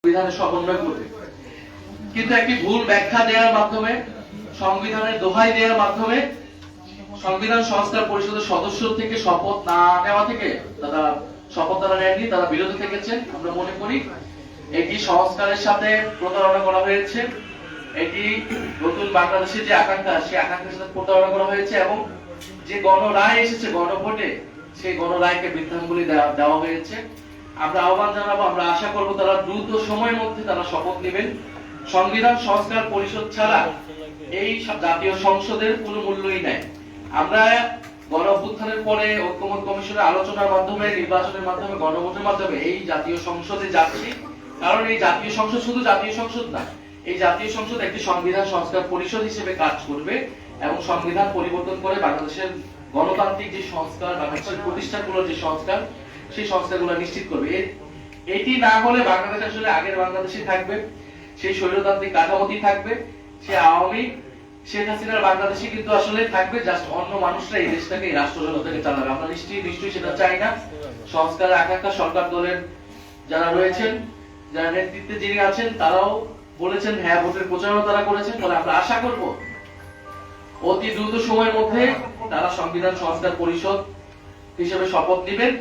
সংবিধানের সমন্বয় করবে, কিন্তু একটি ভুল ব্যাখ্যা দেওয়ার মাধ্যমে, সংবিধানের দোহাই দেওয়ার মাধ্যমে সংবিধান সংস্কার পরিষদের সদস্য থেকে শপথ না নেওয়া থেকে তারা শপথ তারা নেননি, তারা বিরত থেকেছেন। আমরা মনে করি এটি সংস্কারের সাথে প্রতারণা করা হয়েছে, এটি নতুন বাংলাদেশের যে আকাঙ্ক্ষা সেই আকাঙ্ক্ষার সাথে প্রতারণা করা হয়েছে এবং যে গণরায় এসেছে গণভোটে সেই গণরায়কে বৃদ্ধাঙ্গুলি দেওয়া হয়েছে। আমরা আহ্বান জানাবো, আমরা আশা করব তারা দ্রুত সময়ের মধ্যে তারা শপথ নেবেন। সংবিধান সংস্কার পরিষদ ছাড়া এই জাতীয় সংসদের কোনো মূল্যই নাই। আমরা গণ অভ্যুত্থানের পরে ঐক্যমত্য কমিশনের আলোচনার মাধ্যমে, নির্বাচনের মাধ্যমে, গণভোটের মাধ্যমে এই জাতীয় সংসদে যাচ্ছি, কারণ এই জাতীয় সংসদ শুধু জাতীয় সংসদ না, এই জাতীয় সংসদ একটি সংবিধান সংস্কার পরিষদ হিসেবে কাজ করবে এবং সংবিধান পরিবর্তন করে বাংলাদেশের গণতান্ত্রিক যে সংস্কার, বাংলাদেশের প্রতিষ্ঠানগুলোর যে সংস্কার, সেই সংস্কারগুলো নিশ্চিত করবে। এটি না হলে বাংলাদেশ আসলে আগের বাংলাদেশই থাকবে, সেই স্বৈরতান্ত্রিক কাঠামোটি থাকবে, সে আওয়ামী শেখ হাসিনার বাংলাদেশে কিন্তু আসলে থাকবে, জাস্ট অন্য মানুষরা এই দেশটাকে, এই রাষ্ট্র জনতাকে চালাবে। আমরা নিশ্চয়ই সেটা চাই না। সংস্কারের আকাঙ্ক্ষা সরকার দলের যারা রয়েছেন, যারা নেতৃত্বে যিনি আছেন, তারাও বলেছেন, হ্যাঁ ভোটের প্রচারণা তারা করেছেন। ফলে আমরা আশা করব অতি দ্রুত সময়ের মধ্যে তারা সংবিধান সংস্কার পরিষদ হিসেবে শপথ নেবেন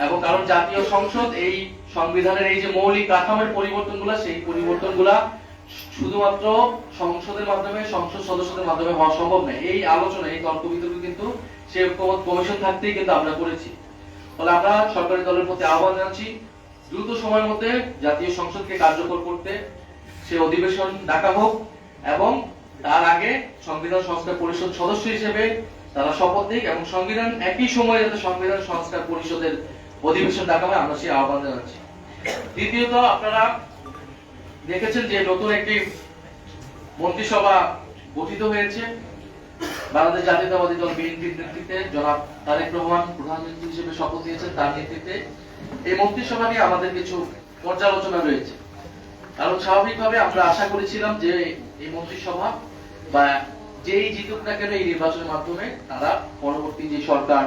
এবং কারণ জাতীয় সংসদ এই সংবিধানের এই যে মৌলিক কাঠামোর পরিবর্তনগুলা, সেই পরিবর্তনগুলা শুধুমাত্র সংসদের মাধ্যমে, সংসদ সদস্যদের মাধ্যমে হওয়া সম্ভব নয়। এই আলোচনা, এই তর্ক বিতর্ক কিন্তু সেই ঐক্যমত কমিশন থাকতেই কিন্তু আমরা করেছি। ফলে আমরা সরকারি দলের প্রতি আহ্বান জানাচ্ছি, দ্রুত সময়ের মধ্যে জাতীয় সংসদকে কার্যকর করতে সে অধিবেশন ডাকা হোক এবং তার আগে সংবিধান সংস্কার পরিষদ সদস্য হিসেবে তারা শপথ নিক এবং সংবিধান একই সময়ে যাতে সংবিধান সংস্কার পরিষদের অধিবেশন ডাকা হয়, আমরা সেই আহ্বান জানাচ্ছি। দ্বিতীয়ত, আপনারা দেখেছেন যে নতুন একটি মন্ত্রিসভা গঠিত হয়েছে বাংলাদেশ জাতীয়তাবাদী দল বিএনপির নেতৃত্বে। জনাব তারেক রহমান প্রধানমন্ত্রী হিসেবে শপথ নিয়েছেন, তার নেতৃত্বে এই মন্ত্রিসভা নিয়ে আমাদের কিছু পর্যালোচনা রয়েছে। কারণ স্বাভাবিকভাবে আমরা আশা করেছিলাম যে এই মন্ত্রিসভা বা যেই জিতুক না কেন এই নির্বাচনের মাধ্যমে তারা পরবর্তী যে সরকার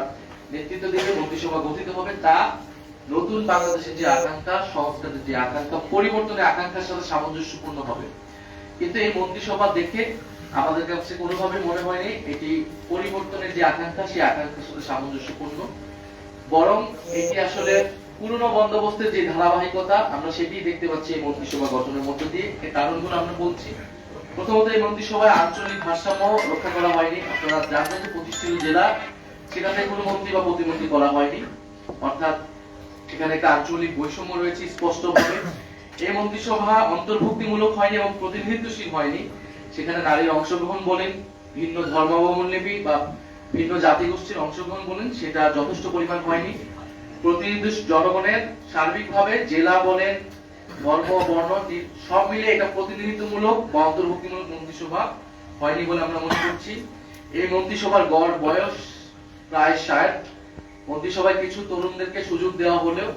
নেতৃত্ব দিবে, মন্ত্রিসভা গঠিত হবে, তা নতুন বাংলাদেশের যে আকাঙ্ক্ষা, সংস্কারের যে আকাঙ্ক্ষা, পরিবর্তনের আকাঙ্ক্ষার সাথে সামঞ্জস্যপূর্ণ হবে। কিন্তু এই মন্ত্রিসভা দেখে আমাদের কাছে কোনোভাবে মনে হয়নি এটি পরিবর্তনের যে আকাঙ্ক্ষা, সেই আকাঙ্ক্ষার সাথে সামঞ্জস্যপূর্ণ। বরং এটি আসলে পুরনো বন্দোবস্তের যে ধারাবাহিকতা, আমরা সেটি দেখতে পাচ্ছি এই মন্ত্রিসভা গঠনের মধ্য দিয়ে। এই কারণগুলো আমরা বলছি। প্রথমত, এই মন্ত্রিসভায় আঞ্চলিক ভারসাম্য রক্ষা করা হয়নি। আপনারা জানেন যে 25টি জেলা, সেখানে কোনো মন্ত্রী বা প্রতিমন্ত্রী করা হয়নি, অর্থাৎ এখানে একটা আঞ্চলিক বৈষম্য রয়েছে স্পষ্টভাবে। এই মন্ত্রিসভা অন্তর্ভুক্তিমূলক হয়নি এবং প্রতিনিধিত্বশীল হয়নি। সেখানে নারীর অংশগ্রহণ বলেন, ভিন্ন ধর্মাবলম্বী বা ভিন্ন জাতিগোষ্ঠীর অংশগ্রহণ বলেন, সেটা যথেষ্ট পরিমাণ হয়নি। প্রতিনিধি জনগণের সার্বিকভাবে জেলা বলেন, ধর্ম, বর্ণ সব মিলে এটা প্রতিনিধিত্বমূলক বা অন্তর্ভুক্তিমূলক মন্ত্রিসভা হয়নি বলে আমরা মনে করছি। এই মন্ত্রিসভার গড় বয়স প্রায় 60। মন্ত্রিসভায় কিছু তরুণদেরকে সুযোগ দেওয়া হলেও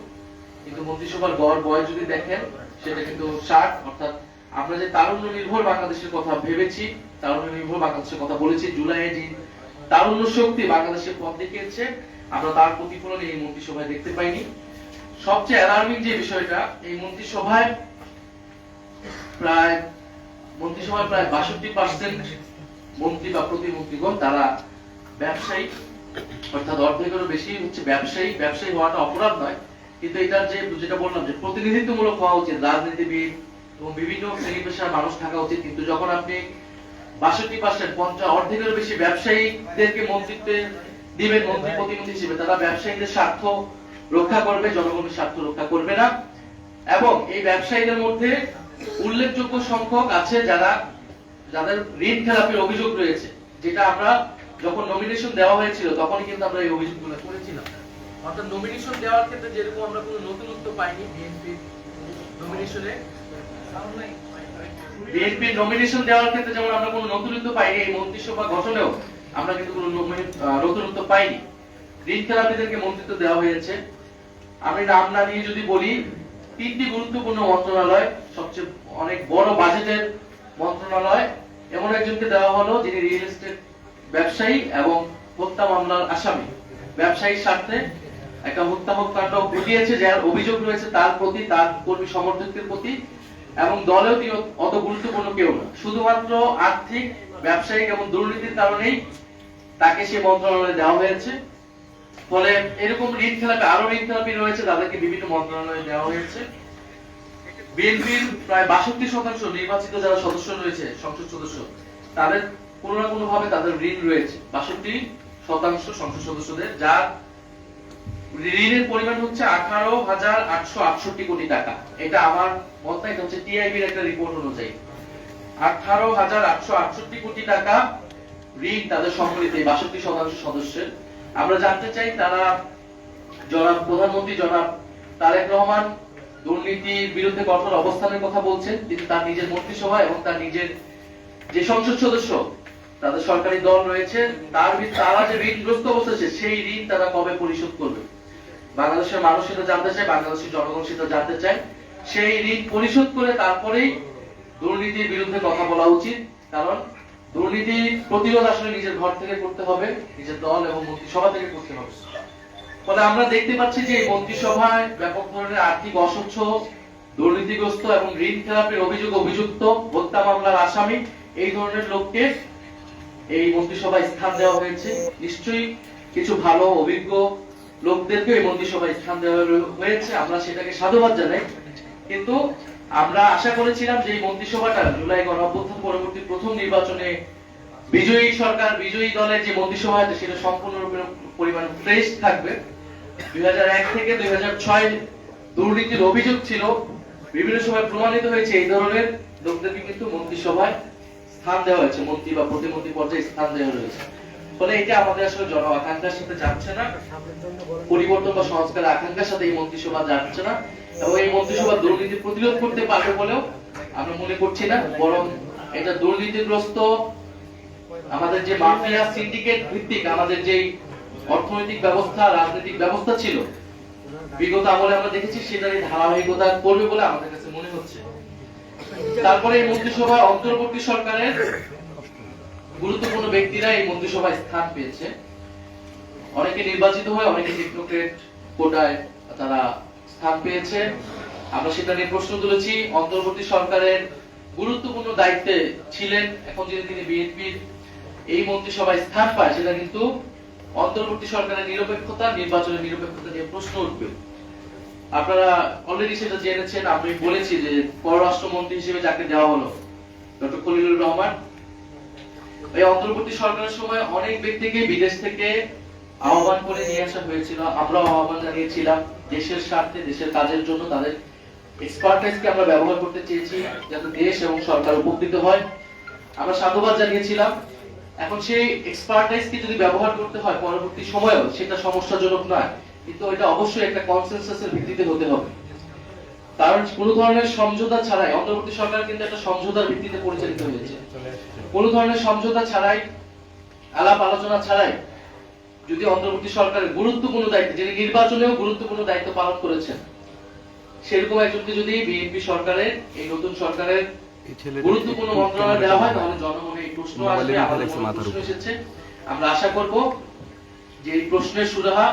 কিন্তু মন্ত্রিসভার গড় বয়স যদি দেখেন সেটা কিন্তু 60। অর্থাৎ আমরা যে তারুণ্য নির্ভর বাংলাদেশের কথা ভেবেছি, তারুণ্য নির্ভর বাংলাদেশের কথা বলেছি, জুলাইয়ে যে তারুণ্য শক্তি বাংলাদেশের পথ দেখিয়েছে, আমরা তার প্রতিফলন এই মন্ত্রিসভায় দেখতে পাইনি। সবচেয়ে অ্যালার্মিং যে বিষয়টা, এই মন্ত্রিসভায় প্রায় 62% মন্ত্রী বা প্রতিমন্ত্রীগণ তারা ব্যবসায়ী, অর্থাৎ অর্ধেকেরও বেশি হচ্ছে ব্যবসায়ী। ব্যবসায়ী হওয়াটা অপরাধ নয়, কিন্তু এটার যেটা বললাম যে প্রতিনিধিত্বমূলক হওয়া উচিত, রাজনীতিবিদ এবং বিভিন্ন শ্রেণী পেশার মানুষ থাকা উচিত। কিন্তু যখন আপনি 62% অর্ধেকেরও বেশি ব্যবসায়ীদেরকে মন্ত্রিত্বে দিবেন মন্ত্রী প্রতিমন্ত্রী হিসেবে, তারা ব্যবসায়ীদের স্বার্থ রক্ষা করবে, জনগণের স্বার্থ রক্ষা করবে না। এবং এই ব্যবসায়ীদের মধ্যে উল্লেখযোগ্য সংখ্যক আছে যাদের ঋণ খেলাপির অভিযোগ রয়েছে, যেটা আমরা যখন নমিনেশন দেওয়া হয়েছিল তখনই কিন্তু আমরা এই অভিযোগগুলো করেছিলাম। অর্থাৎ নমিনেশন দেওয়ার ক্ষেত্রে যেরকম আমরা কোনো নতুনত্ব পাইনি, বিএনপির নমিনেশন দেওয়ার ক্ষেত্রে যেমন আমরা কোনো নতুনত্ব পাইনি, এই মন্ত্রিসভা গঠনেও আমরা কিন্তু কোনো নতুনত্ব পাইনি। ঋণ খেলাপিদেরকে মন্ত্রিত্ব দেওয়া হয়েছে। আমি নাম না নিয়ে যদি বলি, 3টি গুরুত্বপূর্ণ মন্ত্রণালয়, সবচেয়ে অনেক বড় বাজেটের মন্ত্রণালয়, এমন একজনকে দেওয়া হলো যিনি রিয়েল এস্টেট ব্যবসায়ী এবং হত্যা মামলার আসামি। ব্যবসায়ীর স্বার্থে একটা হত্যাকাণ্ড ঘটিয়েছে, যার অভিযোগ রয়েছে তার প্রতি, তার কর্মী সমর্থকদের প্রতি এবং দলেও তিনি অত গুরুত্বপূর্ণ কেউ না, শুধুমাত্র আর্থিক ব্যবসায়িক এবং দুর্নীতির কারণেই তাকে সে মন্ত্রণালয়ে দেওয়া হয়েছে। ফলে এরকম ঋণ খেলাপি, আরো ঋণ খেলাপি রয়েছে, তাদেরকে বিভিন্ন মন্ত্রণালয়ে দেওয়া হয়েছে। বিএনপির প্রায় 62% নির্বাচিত যারা সদস্য রয়েছে, সংসদ সদস্য, তাদের কোনো না কোনো ভাবে তাদের ঋণ রয়েছে। 62% সংসদ সদস্যদের, যার ঋণের পরিমাণ হচ্ছে 18,868 কোটি টাকা। এটা আমার মত না, এটা হচ্ছে টিআইবির একটা রিপোর্ট অনুযায়ী 18,868 কোটি টাকা ঋণ তাদের সম্মিলিত 62% সদস্যের। আমরা জানতে চাই তারা, জনাব প্রধানমন্ত্রী জনাব তারেক রহমান দুর্নীতির বিরুদ্ধে কঠোর অবস্থানের কথা বলছেন, কিন্তু তার নিজের মন্ত্রিসভা এবং তার নিজের যে সংসদ সদস্য, তাদের সরকারি দল রয়েছে, তারা যে ঋণগ্রস্ত অবস্থা আছে, সেই ঋণ তারা কবে পরিশোধ করবে? বাংলাদেশের মানুষ সেটা জানতে চায়, বাংলাদেশের জনগণ সেটা জানতে চায়। সেই ঋণ পরিশোধ করে তারপরেই দুর্নীতির বিরুদ্ধে কথা বলা উচিত, কারণ দুর্নীতি প্রতিরোধ আসলে নিজের ঘর থেকে করতে হবে, নিজের দল এবং মন্ত্রিসভা থেকে করতে হবে। ফলে আমরা দেখতে পাচ্ছি যে এই মন্ত্রিসভায় ব্যাপক ধরনের আর্থিক অস্বচ্ছ, দুর্নীতিগ্রস্ত এবং ঋণ খেলাপের অভিযুক্ত, হত্যা মামলার আসামি, এই ধরনের লোককে এই মন্ত্রিসভায় স্থান দেওয়া হয়েছে। নিশ্চয়ই কিছু ভালো অভিজ্ঞ লোকদেরকে এই মন্ত্রিসভায় স্থান দেওয়া হয়েছে, আমরা সেটাকে সাধুবাদ জানাই। কিন্তু আমরা আশা করেছিলাম যে এই মন্ত্রিসভাটা জুলাই গণঅভ্যুত্থান পরবর্তী প্রথম নির্বাচনে বিজয়ী সরকার, বিজয়ী দলের যে মন্ত্রিসভা আছে, সেটা সম্পূর্ণরূপে পরিমাণ ফ্রেশ থাকবে। 2001 থেকে 2006 দুর্নীতির অভিযোগ ছিল, বিভিন্ন সময় প্রমাণিত হয়েছে, এই ধরনের লোকদেরকে কিন্তু মন্ত্রিসভায় স্থান দেওয়া হয়েছে, মন্ত্রী বা প্রতিমন্ত্রী পর্যায়ে স্থান দেওয়া হয়েছে। ফলে এটা আমাদের আসলে জন আকাঙ্ক্ষার সাথে যাচ্ছে না, পরিবর্তন বা সংস্কারের আকাঙ্ক্ষার সাথে এই মন্ত্রিসভা যাচ্ছে না, এবং এই মন্ত্রিসভা দুর্নীতি প্রতিরোধ করতে পারবে বলেও আমরা মনে করছি না। বরং এটা দুর্নীতিগ্রস্ত আমাদের যে মাফিয়া সিন্ডিকেট ভিত্তিক আমাদের যে অর্থনৈতিক ব্যবস্থা, রাজনৈতিক ব্যবস্থা ছিল বিগত আমলে, আমরা দেখেছি সেটারই ধারাবাহিকতা করবে বলে আমাদের কাছে মনে হচ্ছে। তারপরে এই মন্ত্রিসভা অন্তর্বর্তী সরকারের গুরুত্বপূর্ণ ব্যক্তিরা এই মন্ত্রিসভায় স্থান পেয়েছে, অনেকে নির্বাচিত হয়ে, অনেকে টেকনোক্রেট কোটায় তারা স্থান পেয়েছে। আমরা সেটা নিয়ে প্রশ্ন তুলেছি। অন্তর্বর্তী সরকারের গুরুত্বপূর্ণ দায়িত্বে ছিলেন, এখন যদি তিনি বিএনপির এই মন্ত্রিসভায় স্থান পায়, সেটা কিন্তু অন্তর্বর্তী সরকারের নিরপেক্ষতা, নির্বাচনের নিরপেক্ষতা নিয়ে প্রশ্ন উঠবে। আপনারা অলরেডি সেটা জেনেছেন, আমি বলেছি যে পররাষ্ট্রমন্ত্রী হিসেবে যাকে দেওয়া হলো, ডক্টর খলিলুর রহমান, এই অন্তর্বর্তী সরকারের সময় অনেক ব্যক্তিকে বিদেশ থেকে আহ্বান করে নিয়ে আসা হয়েছিল। আমরাও আহ্বান জানিয়েছিলাম, দেশের স্বার্থে, দেশের কাজের জন্য তাদের এক্সপার্টাইজকে আমরা ব্যবহার করতে চেয়েছি, যাতে দেশ এবং সরকার উপকৃত হয়। আমরা সাধুবাদ জানিয়েছিলাম। এখন সেই এক্সপার্টাইজকে যদি ব্যবহার করতে হয় পরবর্তী সময়েও, সেটা সমস্যাজনক নয়, কিন্তু এটা অবশ্যই একটা কনসেনসাসের ভিত্তিতে হতে হবে। কারণ কোনো ধরনের সমঝোতা ছাড়াই, অন্তর্বর্তী সরকার কিন্তু একটা সমঝোতার ভিত্তিতে পরিচালিত হয়েছে, কোনো ধরনের সমঝোতা ছাড়াই, আলাপ আলোচনা ছাড়াই যদি অন্তর্বর্তী সরকারের গুরুত্বপূর্ণ দায়িত্ব, যিনি নির্বাচনেও গুরুত্বপূর্ণ দায়িত্ব পালন করেছেন, সেরকম একজনকে যদি বিএনপি সরকারের, এই নতুন সরকারের গুরুত্বপূর্ণ মন্ত্রণালয় দেওয়া হয়, তাহলে জনমনে এই প্রশ্ন আসবে, আমাদের মনে প্রশ্ন এসেছে। আমরা আশা করব যে এই প্রশ্নের সুরাহা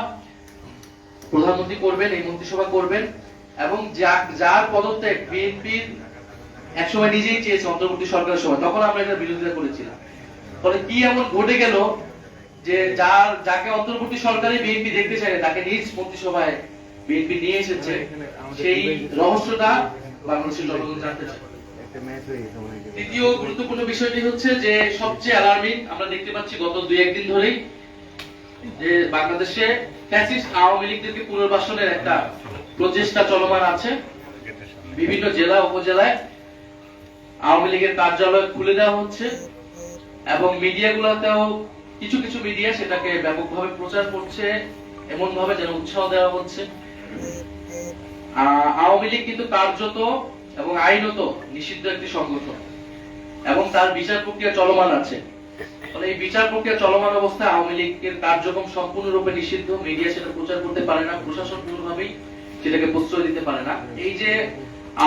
প্রধানমন্ত্রী করবেন, এই মন্ত্রিসভা করবেন, এবং যার পদত্যাগ বিএনপির একসময় নিজেই চেয়েছে অন্তর্বর্তী সরকারের সময়, তখন আমরা এটার বিরোধিতা করেছিলাম। ফলে কি এমন ঘটে গেল যে যাকে অন্তর্বর্তী সরকারে বিএনপি দেখতে চায়, তাকে নিজ মন্ত্রিসভায় বিএনপি নিয়ে এসেছে, সেই রহস্যটা বাংলাদেশের জনগণ জানতে চায়। তৃতীয় গুরুত্বপূর্ণ বিষয়টি হচ্ছে যে সবচেয়ে অ্যালার্মিং, আমরা দেখতে পাচ্ছি গত 2-1 দিন ধরেই যে বাংলাদেশে ফ্যাসিস্ট আওয়ামী লীগদেরকে পুনর্বাসনের একটা প্রচেষ্টা চলমান আছে। বিভিন্ন জেলা উপজেলায় আওয়ামী লীগের কার্যালয় খুলে দেওয়া হচ্ছে, এবং মিডিয়াগুলোতেও কিছু কিছু মিডিয়া সেটাকে ব্যাপকভাবে প্রচার করছে, এমন ভাবে যেন উৎসাহ দেওয়া হচ্ছে। আওয়ামী লীগ কিন্তু কার্যত এবং আইনত নিষিদ্ধ একটি সংগঠন, এবং তার বিচার প্রক্রিয়া চলমান আছে। ফলে এই বিচার প্রক্রিয়া চলমান অবস্থায় আওয়ামী লীগের কার্যক্রম সম্পূর্ণরূপে নিষিদ্ধ, মিডিয়া সেটা প্রচার করতে পারে না, প্রশাসন কোনোভাবেই সেটাকে প্রশ্রয় দিতে পারে না। এই যে